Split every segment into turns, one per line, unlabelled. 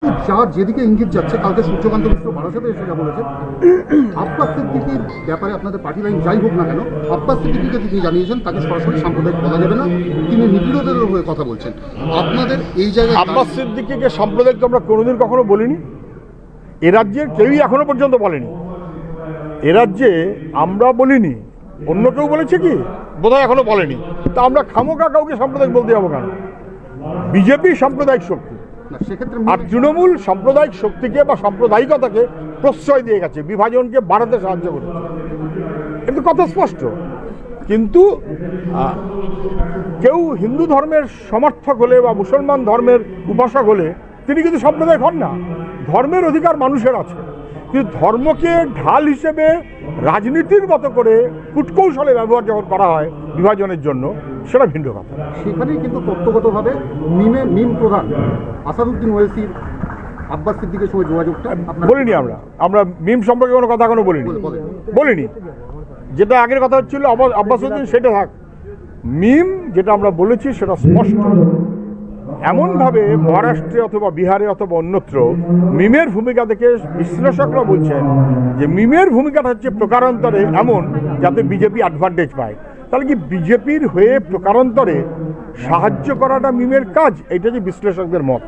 যার যেদিকে ইঙ্গিত যাচ্ছে, কালকে সূর্যকান্ত মিশ্র বারাসাতে এসে যা বলেছেন, আব্বাস সিদ্দিকীর ব্যাপারে আপনাদের পার্টি লাইন যাই হোক না কেন, আব্বাস সিদ্দিকীকে তিনি জানিয়েছেন তাকে সরাসরি সাম্প্রদায়িক বলা যাবে না, তিনি নিপীড়নের হয়ে কথা বলছেন। আপনাদের এই জায়গায়
আব্বাস সিদ্দিকীকে সাম্প্রদায়িক তো আমরা কোনোদিন কখনো বলিনি, এ রাজ্যের কেউই এখনো পর্যন্ত বলেনি। এ রাজ্যে আমরা বলিনি, অন্য কেউ বলেছে কি বোধহয় এখনো বলেনি। তা আমরা খামোকা কাউকে সাম্প্রদায়িক বলতে যাবো কেন? বিজেপি সাম্প্রদায়িক শক্তি,
সেক্ষেত্রে
আর তৃণমূল সাম্প্রদায়িক শক্তিকে বা সাম্প্রদায়িকতাকে প্রশ্রয় দিয়ে গেছে, বিভাজনকে বাড়াতে সাহায্য করেছে, কিন্তু কথা স্পষ্ট। কিন্তু কেউ হিন্দু ধর্মের সমর্থক হলে বা মুসলমান ধর্মের উপাসক হলে তিনি কিন্তু সাম্প্রদায়িক হন না। ধর্মের অধিকার মানুষের আছে, কিন্তু ধর্মকে ঢাল হিসেবে রাজনীতির মতো করে কূটকৌশলে ব্যবহার যখন করা হয় বিভাজনের জন্য, সেটা ভিন্ন কথা।
সেখানেই কিন্তু তত্ত্বগতভাবে মিম প্রধান আসাদুদ্দিন ওয়েসির আব্বাস সিদ্দিকের সঙ্গে যোগাযোগটা
বলিনি। আমরা মিম সম্পর্কে কোনো কথা এখনো বলিনি। যেটা আগের কথা হচ্ছিল আব্বাসউদ্দিন, সেটা থাক। মিম যেটা আমরা বলেছি সেটা স্পষ্ট। এমনভাবে মহারাষ্ট্রে অথবা বিহারে অথবা অন্যত্র মিমের ভূমিকা থেকে বিশ্লেষকরা বলছেন যে মিমের ভূমিকাটা হচ্ছে প্রকারান্তরে এমন যাতে বিজেপি অ্যাডভান্টেজ পায়। তাহলে কি বিজেপির হয়ে প্রকারান্তরে সাহায্য করাটা মিমের কাজ? এইটা যে বিশ্লেষকদের মত।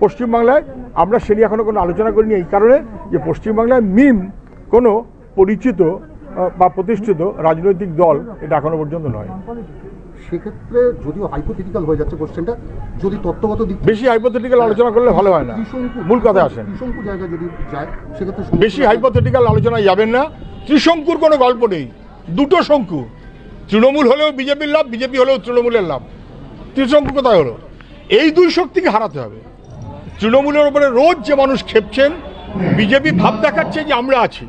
পশ্চিমবাংলায় আমরা সে নিয়ে এখনো কোনো আলোচনা করিনি, এই কারণে যে পশ্চিমবাংলায় মিম কোনো পরিচিত বা প্রতিষ্ঠিত রাজনৈতিক দল এটা এখনো পর্যন্ত নয়।
সেক্ষেত্রে যদিও হাইপোথেটিক্যাল হয়ে যাচ্ছে কোশ্চেনটা, যদি তত্ত্বগত দিক
বেশি হাইপোথেটিক্যাল আলোচনা করলে ভালো হয় না, মূল কথায় আসেন।
ত্রিশঙ্কু জায়গা যদি যায় সেক্ষেত্রে
বেশি হাইপোথেটিক্যাল আলোচনায় যাবেন না। ত্রিশঙ্কুর কোনো গল্প নেই, দুটো শঙ্কু। তৃণমূল হলেও বিজেপির লাভ, বিজেপি হলেও তৃণমূলের লাভ। ত্রিশঙ্কু কোথায় হলো? এই দুই শক্তিকে হারাতে হবে। তৃণমূলের উপরে রোজ যে মানুষ খেপছেন, বিজেপি ভাব দেখাচ্ছে যে আমরা আছি,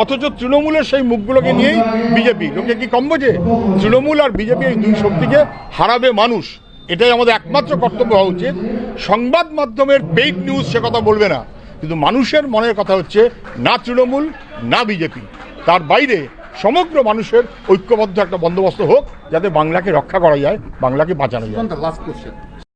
অথচ তৃণমূলের সেই মুখগুলোকে নিয়েই বিজেপি। লোকে কি কম বোঝে? তৃণমূল আর বিজেপি এই দুই শক্তিকে হারাবে মানুষ, এটাই আমাদের একমাত্র কর্তব্য হওয়া উচিত। সংবাদ মাধ্যমের পেইড নিউজ সে কথা বলবে না, কিন্তু মানুষের মনের কথা হচ্ছে না তৃণমূল না বিজেপি, তার বাইরে সমগ্র মানুষের ঐক্যবদ্ধ একটা বন্দোবস্ত হোক, যাতে বাংলাকে রক্ষা করা যায়, বাংলাকে বাঁচানো যায়।
Last question,